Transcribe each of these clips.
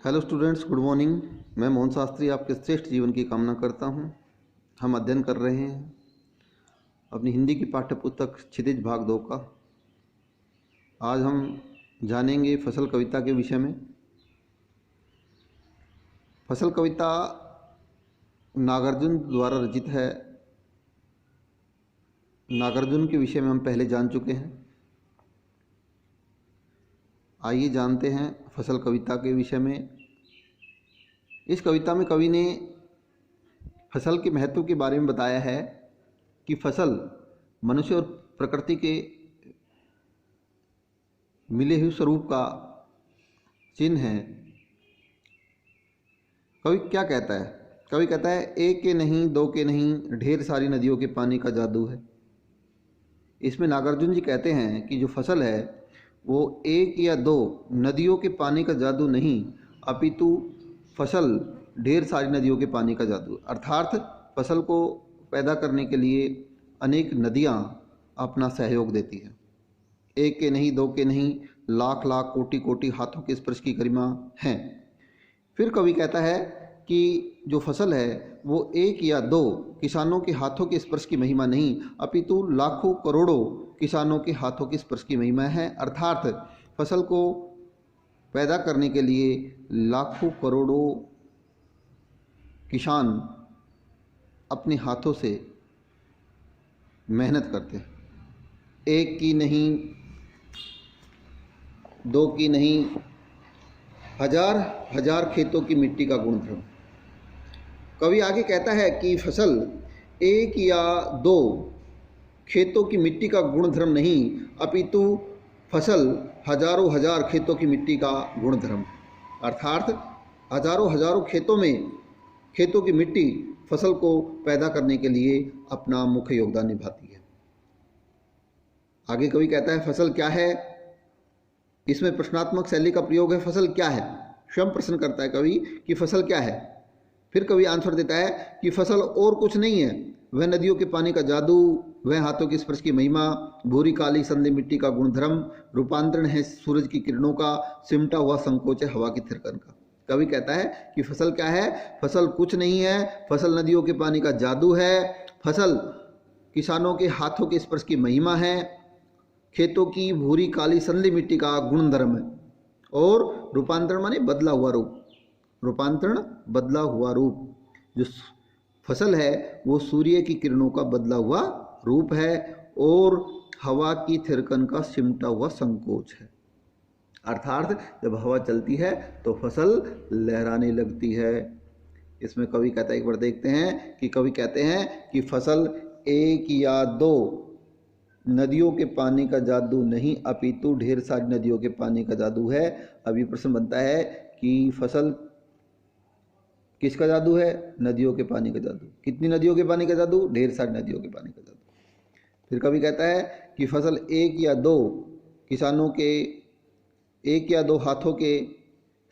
Hello students, good morning. मैं मोहन शास्त्री आपके श्रेष्ठ जीवन की कामना करता हूं। हम अध्ययन कर रहे हैं अपनी हिंदी की पाठ्य पुस्तक क्षितिज भाग 2 का। आज हम जानेंगे फसल कविता के विषय में। फसल कविता नागार्जुन द्वारा रचित है। नागार्जुन के विषय में हम पहले जान चुके हैं। आइए जानते हैं फसल कविता के विषय में। इस कविता में कवि ने फसल के महत्व के बारे में बताया है कि फसल मनुष्य और प्रकृति के मिले हुए स्वरूप का चिन्ह है। कवि क्या कहता है? कवि कहता है, एक के नहीं, दो के नहीं, ढेर सारी नदियों के पानी का जादू है। इसमें नागार्जुन जी कहते हैं कि जो फसल है वो एक या दो नदियों के पानी का जादू नहीं, अपितु फसल ढेर सारी नदियों के पानी का जादू। अर्थात फसल को पैदा करने के लिए अनेक नदियाँ अपना सहयोग देती हैं। एक के नहीं, दो के नहीं, लाख लाख कोटि कोटि हाथों के स्पर्श की गरिमा है। फिर कवि कहता है कि जो फसल है वो एक या दो किसानों के हाथों के स्पर्श की महिमा नहीं, अपितु लाखों करोड़ों किसानों के हाथों के स्पर्श की महिमा है। अर्थात फसल को पैदा करने के लिए लाखों करोड़ों किसान अपने हाथों से मेहनत करते हैं। एक की नहीं, दो की नहीं, हजार हजार खेतों की मिट्टी का गुणधर्म। कवि आगे कहता है कि फसल एक या दो खेतों की मिट्टी का गुणधर्म नहीं, अपितु फसल हजारों हजार खेतों की मिट्टी का गुणधर्म। अर्थात हजारों हजारों खेतों की मिट्टी फसल को पैदा करने के लिए अपना मुख्य योगदान निभाती है। आगे कवि कहता है, फसल क्या है? इसमें प्रश्नात्मक शैली का प्रयोग है। फसल क्या है? स्वयं प्रश्न करता है कवि कि फसल क्या है। फिर कवि आंसर देता है कि फसल और कुछ नहीं है, वह नदियों के पानी का जादू, वह हाथों के स्पर्श की महिमा, भूरी काली संधि मिट्टी का गुणधर्म, रूपांतरण है सूरज की किरणों का, सिमटा हुआ संकोच है हवा की थिरकन का। कवि कहता है कि फसल क्या है? फसल कुछ नहीं है, फसल नदियों के पानी का जादू है, फसल किसानों के हाथों के स्पर्श की महिमा है, खेतों की भूरी काली संधि मिट्टी का गुणधर्म है, और रूपांतरण माने बदला हुआ रूप। रूपांतरण बदला हुआ रूप। जो फसल है वो सूर्य की किरणों का बदला हुआ रूप है और हवा की थिरकन का सिमटा हुआ संकोच है। अर्थात जब हवा चलती है तो फसल लहराने लगती है। इसमें कवि कहता है, एक बार देखते हैं कि कवि कहते हैं कि फसल एक या दो नदियों के पानी का जादू नहीं, अपितु ढेर सारी नदियों के पानी का जादू है। अभी प्रश्न बनता है कि फसल किसका जादू है? नदियों के पानी का जादू। कितनी नदियों के पानी का जादू? ढेर सारी नदियों के पानी का जादू। फिर कवि कहता है कि फसल एक या दो किसानों के एक या दो हाथों के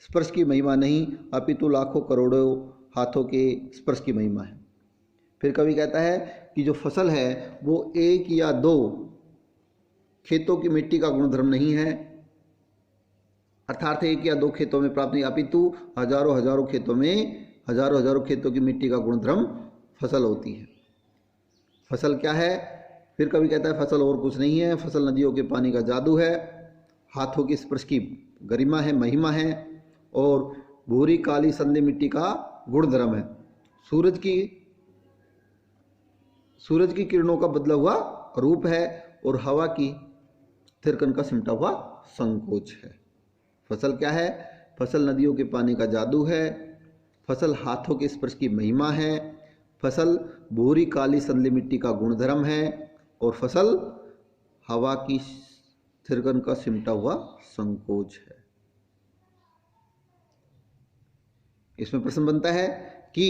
स्पर्श की महिमा नहीं, अपितु लाखों करोड़ों हाथों के स्पर्श की महिमा है। फिर कवि कहता है कि जो फसल है वो एक या दो खेतों की मिट्टी का गुणधर्म नहीं है, अर्थात एक या दो खेतों में प्राप्त नहीं, अपितु हजारों हजारों खेतों में हजारों हजारों खेतों की मिट्टी का गुणधर्म फसल होती है। फसल क्या है? फिर कवि कहता है, फसल और कुछ नहीं है, फसल नदियों के पानी का जादू है, हाथों की स्पर्श की गरिमा है, महिमा है, और भूरी काली संधि मिट्टी का गुणधर्म है। सूरज की किरणों का बदला हुआ रूप है और हवा की थिरकन का सिमटा हुआ संकोच है। फसल क्या है? फसल नदियों के पानी का जादू है, फसल हाथों के स्पर्श की महिमा है, फसल भूरी काली संधि मिट्टी का गुणधर्म है, और फसल हवा की थिरकन का सिमटा हुआ संकोच है। इसमें प्रश्न बनता है कि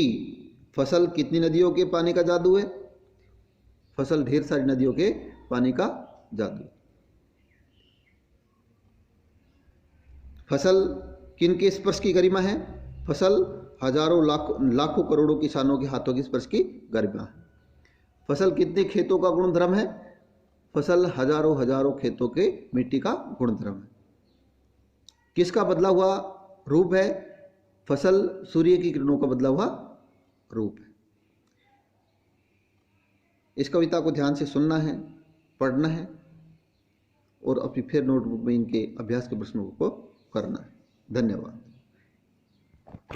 फसल कितनी नदियों के पानी का जादू है? फसल ढेर सारी नदियों के पानी का जादू। फसल किनके स्पर्श की गरिमा है? फसल हजारों लाखों करोड़ों किसानों के हाथों की स्पर्श की गरिमा है। फसल कितने खेतों का गुणधर्म है? फसल हजारों हजारों खेतों के मिट्टी का गुणधर्म है। किसका बदला हुआ रूप है? फसल सूर्य की किरणों का बदला हुआ रूप है। इस कविता को ध्यान से सुनना है, पढ़ना है और अपनी फिर नोटबुक में इनके अभ्यास के प्रश्नों को करना है। धन्यवाद।